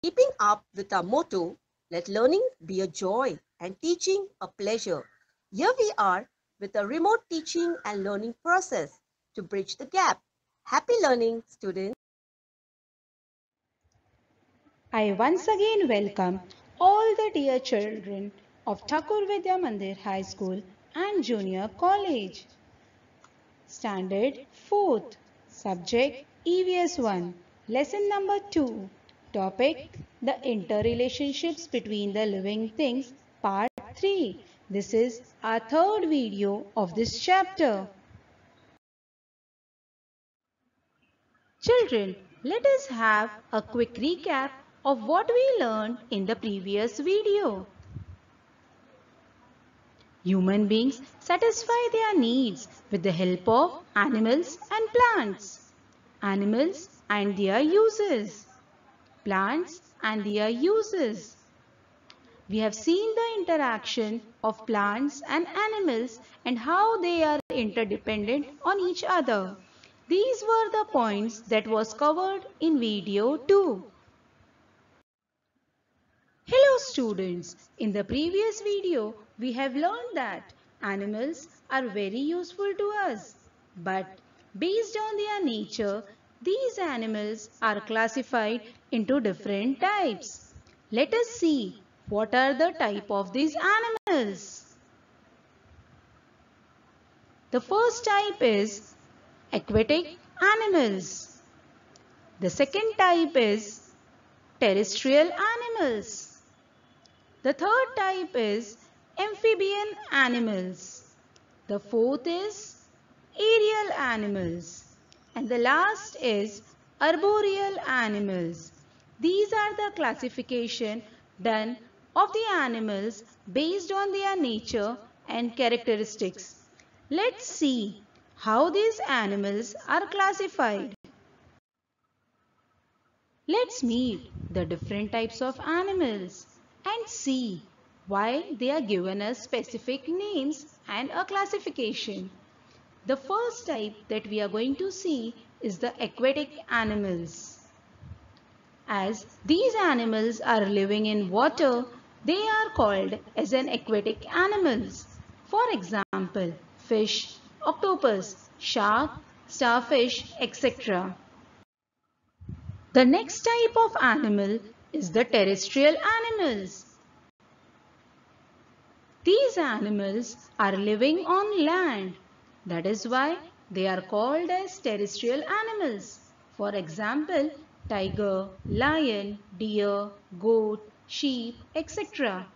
Keeping up with our motto, let learning be a joy and teaching a pleasure. Here we are with a remote teaching and learning process to bridge the gap. Happy learning, students. I once again welcome all the dear children of Thakur Vidya Mandir High School and Junior College. Standard 4th, Subject EVS 1, Lesson number 2, Topic The Interrelationships Between the Living Things, Part 3. This is our third video of this chapter. Children, let us have a quick recap of what we learned in the previous video. Human beings satisfy their needs with the help of animals and plants. Animals and their uses. Plants and their uses. We have seen the interaction of plants and animals and how they are interdependent on each other. These were the points that was covered in video 2. Hello students, in the previous video we have learned that animals are very useful to us. But based on their nature, these animals are classified into different types. Let us see what are the type of these animals. The first type is aquatic animals. The second type is terrestrial animals. The third type is amphibian animals. The fourth is aerial animals. And the last is arboreal animals. These are the classification done of the animals based on their nature and characteristics. Let's see how these animals are classified. Let's meet the different types of animals and see why they are given us specific names and a classification. The first type that we are going to see is the aquatic animals. As these animals are living in water, they are called as an aquatic animals. For example, fish, octopus, shark, starfish, etc. The next type of animal is the terrestrial animals. These animals are living on land. That is why they are called as terrestrial animals. For example, tiger, lion, deer, goat, sheep, etc.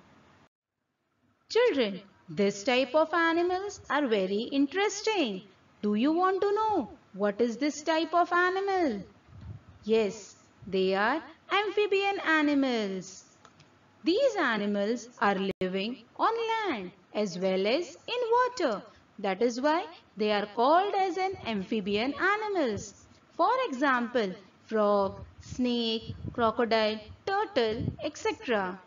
Children, this type of animals are very interesting. Do you want to know what is this type of animal? Yes, they are amphibian animals. These animals are living on land as well as in water. That is why they are called as an amphibian animals. For example, frog, snake, crocodile, turtle, etc.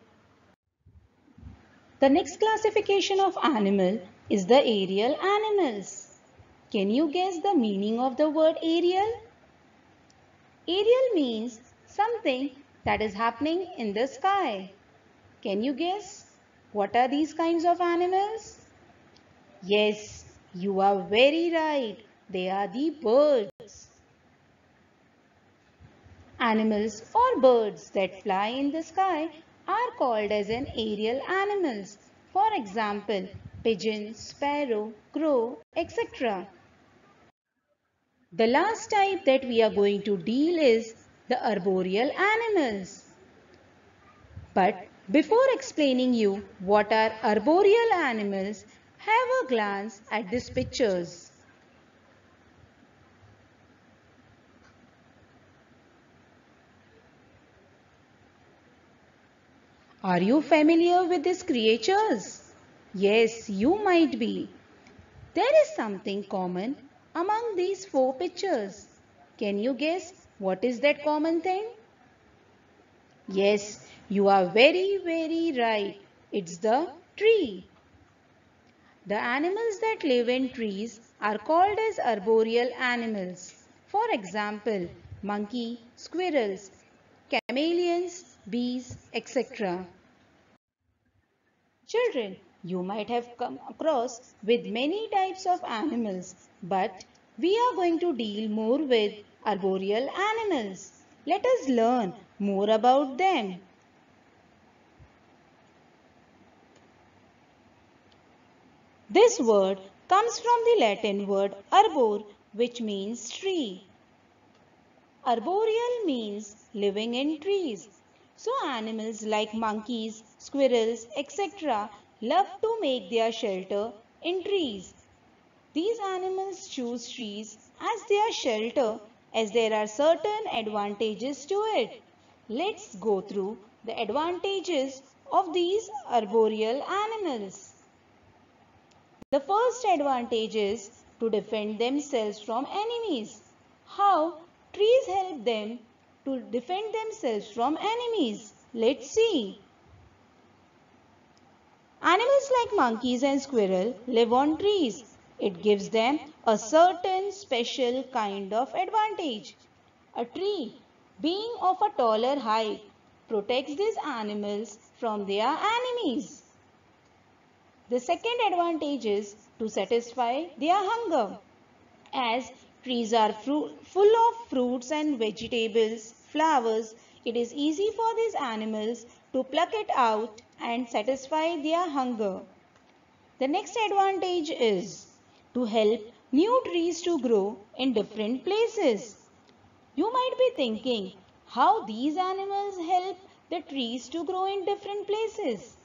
The next classification of animal is the aerial animals. Can you guess the meaning of the word aerial? Aerial means something that is happening in the sky. Can you guess what are these kinds of animals? Yes, you are very right. They are the birds. Animals or birds that fly in the sky are called as an aerial animals. For example, pigeon, sparrow, crow, etc. The last type that we are going to deal is the arboreal animals. But before explaining you what are arboreal animals, have a glance at these pictures. Are you familiar with these creatures? Yes, you might be. There is something common among these four pictures. Can you guess what is that common thing? Yes, you are very right. It's the tree. The animals that live in trees are called as arboreal animals. For example, monkey, squirrels, chameleons, bees, etc. Children, you might have come across with many types of animals, but we are going to deal more with arboreal animals. Let us learn more about them. This word comes from the Latin word arbor, which means tree. Arboreal means living in trees. So animals like monkeys, squirrels, etc. love to make their shelter in trees. These animals choose trees as their shelter as there are certain advantages to it. Let's go through the advantages of these arboreal animals. The first advantage is to defend themselves from enemies. How trees help them to defend themselves from enemies? Let's see. Animals like monkeys and squirrel live on trees. It gives them a certain special kind of advantage. A tree, being of a taller height, protects these animals from their enemies. The second advantage is to satisfy their hunger. As trees are full of fruits and vegetables, flowers, it is easy for these animals to pluck it out and satisfy their hunger. The next advantage is to help new trees to grow in different places. You might be thinking how these animals help the trees to grow in different places.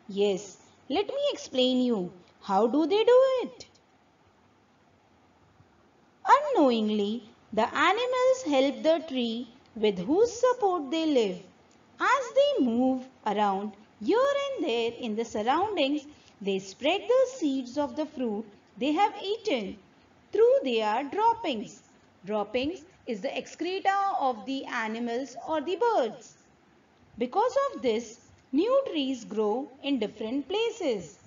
Yes, let me explain you. How do they do it? Unknowingly, the animals help the tree with whose support they live. As they move around here and there in the surroundings, they spread the seeds of the fruit they have eaten through their droppings. Droppings is the excreta of the animals or the birds. Because of this, new trees grow in different places.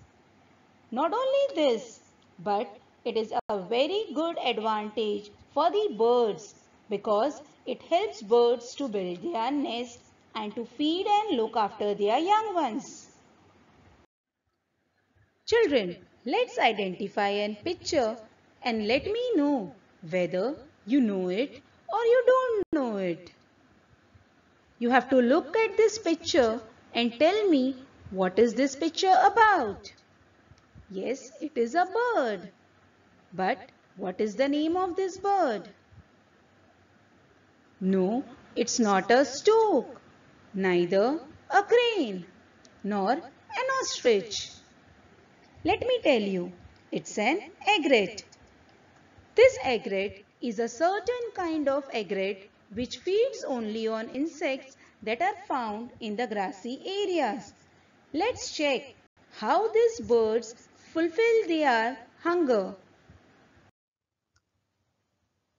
Not only this, but it is a very good advantage for the birds because it helps birds to build their nest and to feed and look after their young ones. Children, let's identify and picture and let me know whether you know it or you don't know it. You have to look at this picture and tell me what is this picture about. Yes, it is a bird. But what is the name of this bird? No, it's not a stork, neither a crane, nor an ostrich. Let me tell you, it's an egret. This egret is a certain kind of egret which feeds only on insects that are found in the grassy areas. Let's check how these birds fulfill their hunger.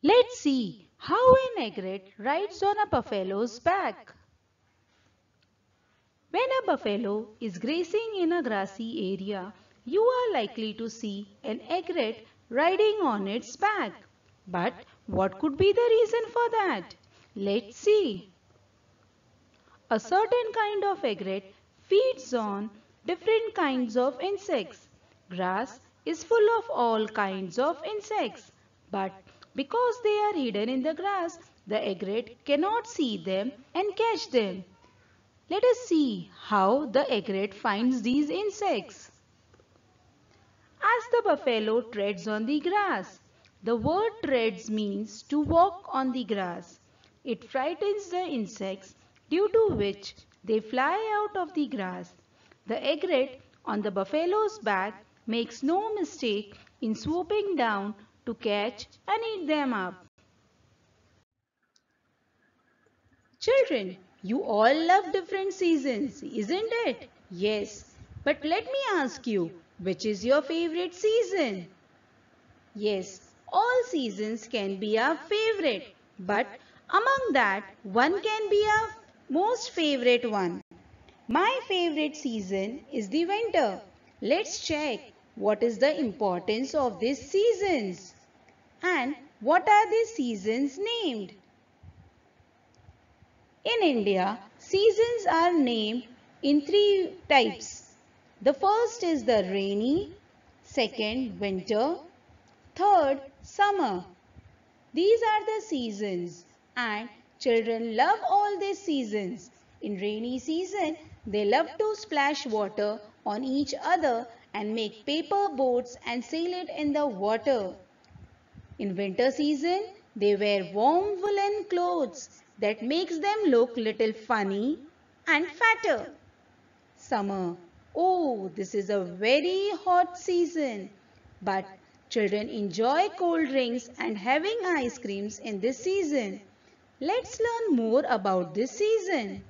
Let's see how an egret rides on a buffalo's back. When a buffalo is grazing in a grassy area, you are likely to see an egret riding on its back. But what could be the reason for that? Let's see. A certain kind of egret feeds on different kinds of insects. Grass is full of all kinds of insects, but because they are hidden in the grass, the egret cannot see them and catch them. Let us see how the egret finds these insects. As the buffalo treads on the grass, the word treads means to walk on the grass. It frightens the insects due to which they fly out of the grass. The egret on the buffalo's back makes no mistake in swooping down to catch and eat them up. Children, you all love different seasons, isn't it? Yes, but let me ask you, which is your favorite season? Yes, all seasons can be our favorite, but among that, one can be our most favorite one. My favorite season is the winter. Let's check what is the importance of these seasons and what are these seasons named. In India, Seasons are named in three types. The first is the rainy, second winter, third summer. These are the seasons and children love all these seasons. In rainy season, they love to splash water on each other and make paper boats and sail it in the water. In winter season, they wear warm woolen clothes that makes them look little funny and fatter. Summer. Oh, this is a very hot season. But children enjoy cold drinks and having ice creams in this season. Let's learn more about this season.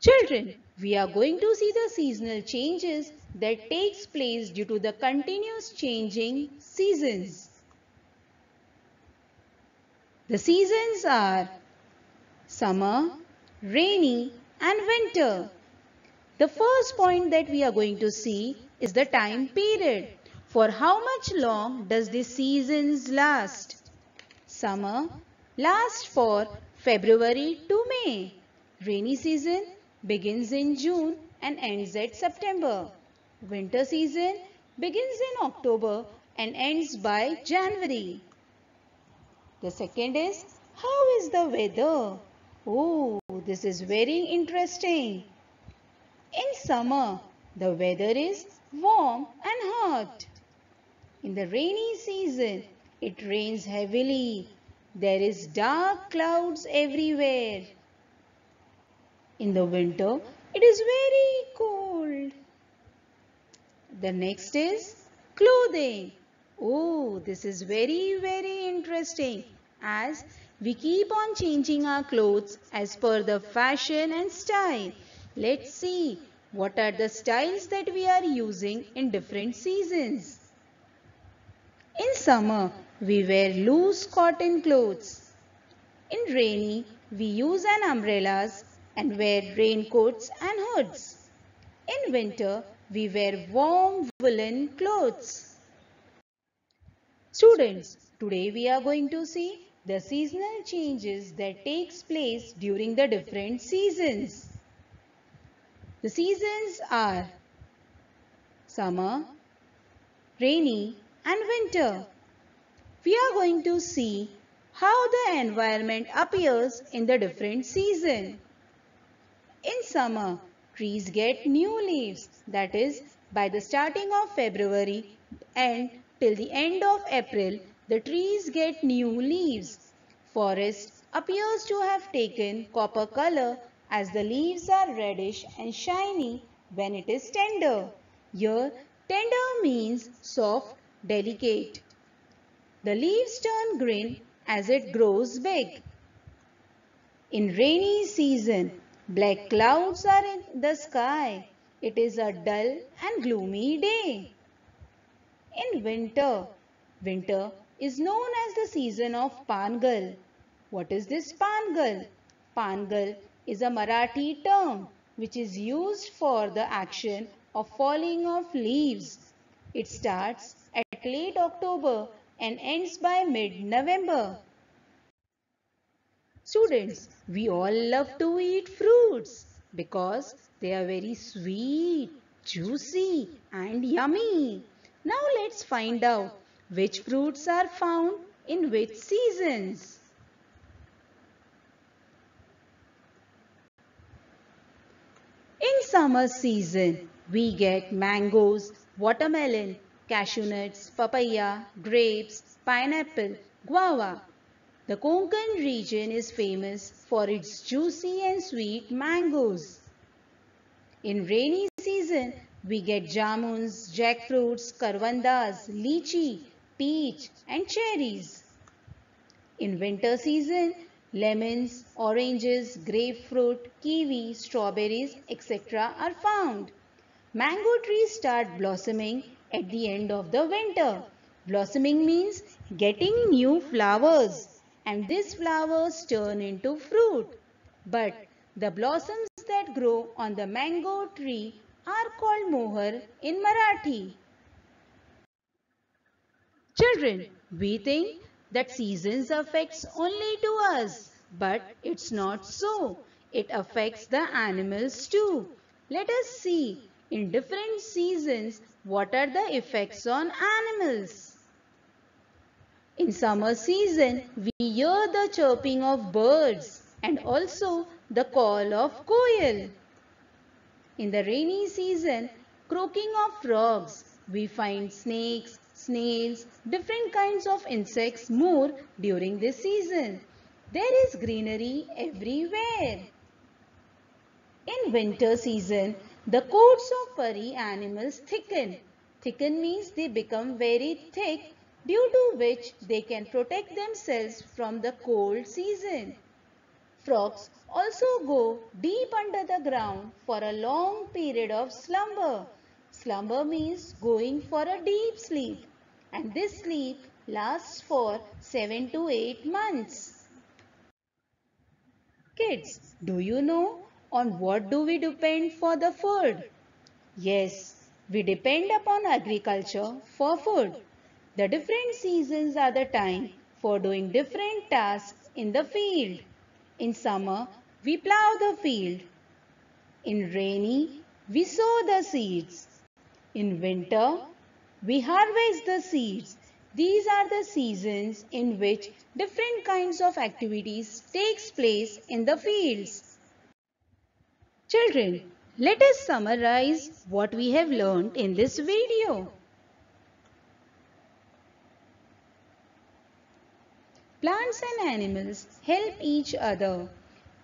Children, we are going to see the seasonal changes that takes place due to the continuous changing seasons. The seasons are summer, rainy and winter. The first point that we are going to see is the time period. For how much long does the seasons last? Summer lasts for February to May. Rainy season begins in June and ends at September. Winter season begins in October and ends by January. The second is, how is the weather? Oh, this is very interesting. In summer, the weather is warm and hot. In the rainy season, it rains heavily. There is dark clouds everywhere. In the winter, it is very cold. The next is clothing. Oh, this is very interesting as we keep on changing our clothes as per the fashion and style. Let's see what are the styles that we are using in different seasons. In summer, we wear loose cotton clothes. In rainy, we use an umbrellas and wear raincoats and hoods. In winter, we wear warm woolen clothes. Students, today we are going to see the seasonal changes that takes place during the different seasons. The seasons are summer, rainy and winter. We are going to see how the environment appears in the different seasons. In summer, trees get new leaves, that is, by the starting of February and till the end of April, the trees get new leaves. Forest appears to have taken copper color as the leaves are reddish and shiny when it is tender. Here, tender means soft, delicate. The leaves turn green as it grows big. In rainy season, black clouds are in the sky. It is a dull and gloomy day. In winter, winter is known as the season of Pangal. What is this Pangal? Pangal is a Marathi term which is used for the action of falling of leaves. It starts at late October and ends by mid-November. Students, we all love to eat fruits because they are very sweet, juicy and yummy. Now let's find out which fruits are found in which seasons. In summer season, we get mangoes, watermelon, cashew nuts, papaya, grapes, pineapple, guava. The Konkan region is famous for its juicy and sweet mangoes. In rainy season, we get jamuns, jackfruits, karvandas, lychee, peach and cherries. In winter season, lemons, oranges, grapefruit, kiwi, strawberries, etc. are found. Mango trees start blossoming at the end of the winter. Blossoming means getting new flowers, and these flowers turn into fruit. But the blossoms that grow on the mango tree are called mohar in Marathi. Children, we think that seasons affects only to us, but it's not so. it affects the animals too. Let us see in different seasons what are the effects on animals. In summer season, we hear the chirping of birds and also the call of koel. In the rainy season, croaking of frogs, we find snakes, snails, different kinds of insects more during this season. There is greenery everywhere. In winter season, the coats of furry animals thicken. Thicken means they become very thick, due to which they can protect themselves from the cold season. Frogs also go deep under the ground for a long period of slumber. Slumber means going for a deep sleep, and this sleep lasts for 7 to 8 months. Kids, do you know on what do we depend for the food? Yes, we depend upon agriculture for food. The different seasons are the time for doing different tasks in the field. In summer, we plow the field. In rainy, we sow the seeds. In winter, we harvest the seeds. These are the seasons in which different kinds of activities takes place in the fields. Children, let us summarize what we have learned in this video. Plants and animals help each other.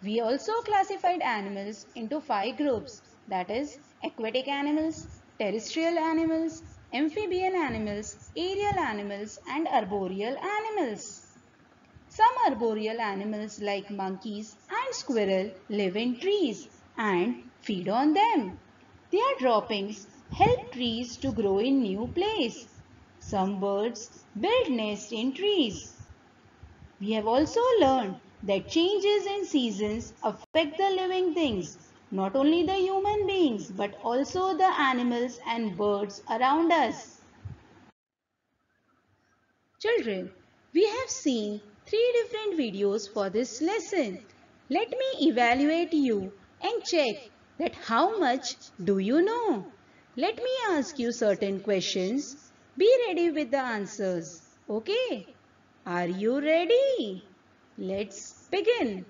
We also classified animals into 5 groups, that is aquatic animals, terrestrial animals, amphibian animals, aerial animals and arboreal animals. Some arboreal animals like monkeys and squirrel live in trees and feed on them. Their droppings help trees to grow in new place. Some birds build nests in trees. We have also learned that changes in seasons affect the living things, not only the human beings but also the animals and birds around us. Children, we have seen 3 different videos for this lesson. Let me evaluate you and check that how much do you know. Let me ask you certain questions. Be ready with the answers. Okay? Are you ready? Let's begin.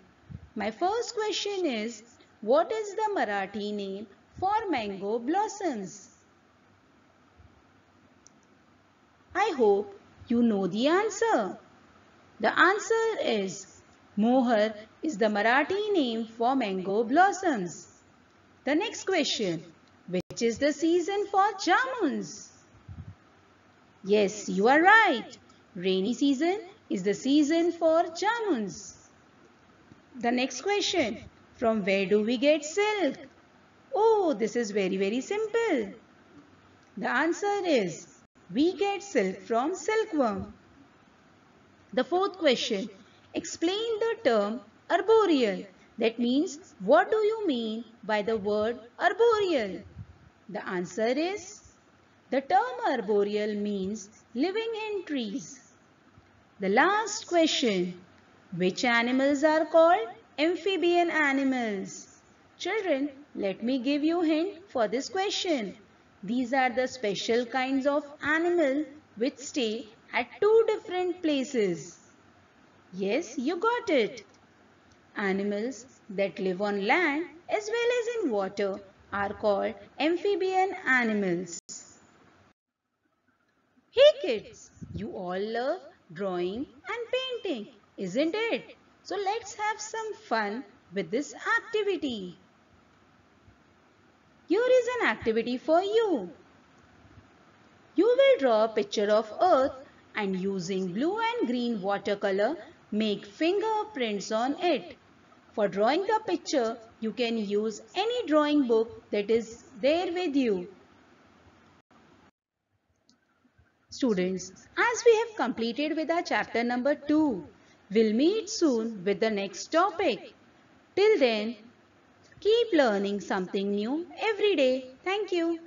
My first question is, what is the Marathi name for mango blossoms? I hope you know the answer. The answer is Mohar is the Marathi name for mango blossoms. The next question, which is the season for jamuns? Yes, you are right. Rainy season is the season for jamuns. The next question, from where do we get silk? Oh, this is very simple. The answer is we get silk from silkworm. The fourth question, explain the term arboreal. That means what do you mean by the word arboreal? The answer is the term arboreal means living in trees. The last question, which animals are called amphibian animals? Children, let me give you a hint for this question. These are the special kinds of animal which stay at 2 different places. Yes, you got it. Animals that live on land as well as in water are called amphibian animals. Hey kids, you all love drawing and painting, isn't it? So let's have some fun with this activity. Here is an activity for you. You will draw a picture of earth and using blue and green watercolor make fingerprints on it. For drawing the picture, you can use any drawing book that is there with you. Students, as we have completed with our chapter number 2, we'll meet soon with the next topic. Till then, keep learning something new every day. Thank you.